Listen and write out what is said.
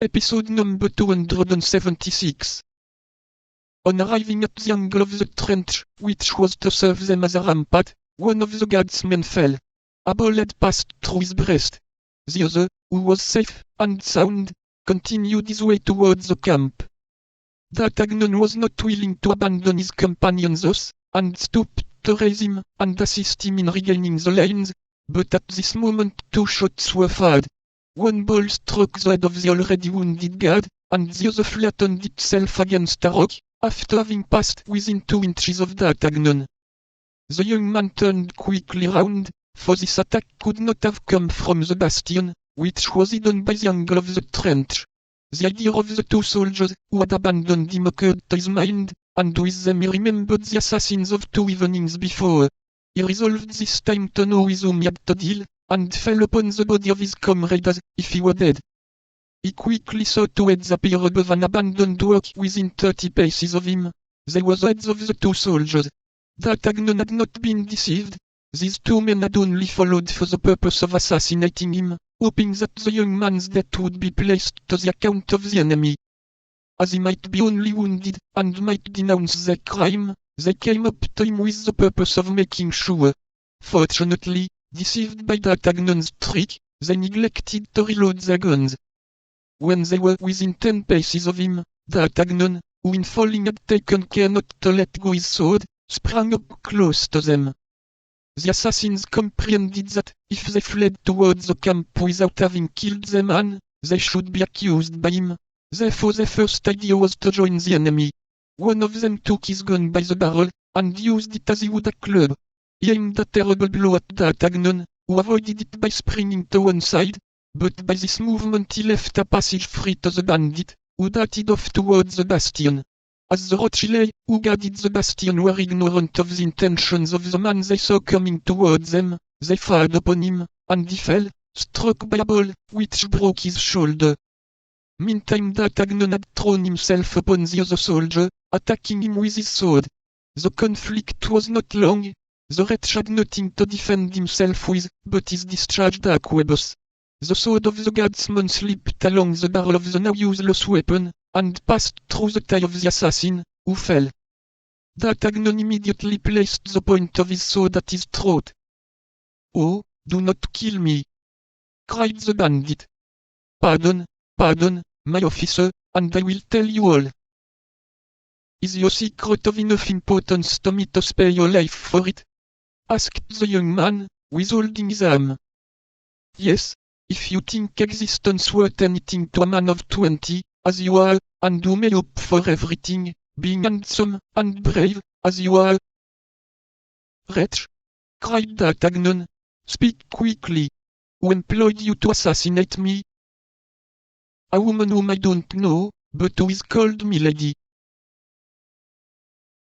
Episode number 276. On arriving at the angle of the trench, which was to serve them as a rampart, one of the guardsmen fell. A bullet passed through his breast. The other, who was safe and sound, continued his way towards the camp. D'Artagnan was not willing to abandon his companion thus, and stooped to raise him and assist him in regaining the lines, but at this moment two shots were fired. One ball struck the head of the already wounded guard, and the other flattened itself against a rock, after having passed within 2 inches of D'Artagnan. The young man turned quickly round, for this attack could not have come from the bastion, which was hidden by the angle of the trench. The idea of the two soldiers who had abandoned him occurred to his mind, and with them he remembered the assassins of 2 evenings before. He resolved this time to know with whom he had to deal, and fell upon the body of his comrade as if he were dead. He quickly saw 2 heads appear above an abandoned work within 30 paces of him. They were the heads of the 2 soldiers. D'Artagnan had not been deceived. These 2 men had only followed for the purpose of assassinating him, hoping that the young man's death would be placed to the account of the enemy. As he might be only wounded, and might denounce their crime, they came up to him with the purpose of making sure. Fortunately, deceived by D'Artagnan's trick, they neglected to reload their guns. When they were within 10 paces of him, D'Artagnan, who in falling had taken care not to let go his sword, sprang up close to them. The assassins comprehended that, if they fled towards the camp without having killed the man, they should be accused by him. Therefore their first idea was to join the enemy. One of them took his gun by the barrel, and used it as he would a club. He aimed a terrible blow at D'Artagnan, who avoided it by springing to one side, but by this movement he left a passage free to the bandit, who darted off towards the bastion. As the Rochellais, who guarded the bastion, were ignorant of the intentions of the man they saw coming towards them, they fired upon him, and he fell, struck by a ball, which broke his shoulder. Meantime D'Artagnan had thrown himself upon the other soldier, attacking him with his sword. The conflict was not long. The wretch had nothing to defend himself with, but his discharged arquebus. The sword of the guardsman slipped along the barrel of the now useless weapon, and passed through the thigh of the assassin, who fell. D'Artagnan immediately placed the point of his sword at his throat. "Oh, do not kill me!" cried the bandit. Pardon, my officer, and I will tell you all." "Is your secret of enough importance to me to spare your life for it?" asked the young man, withholding his arm. "Yes, if you think existence worth anything to a man of 20, as you are, and who may hope for everything, being handsome and brave, as you are." "Wretch!" cried D'Artagnan. "Speak quickly. Who employed you to assassinate me?" "A woman whom I don't know, but who is called Milady."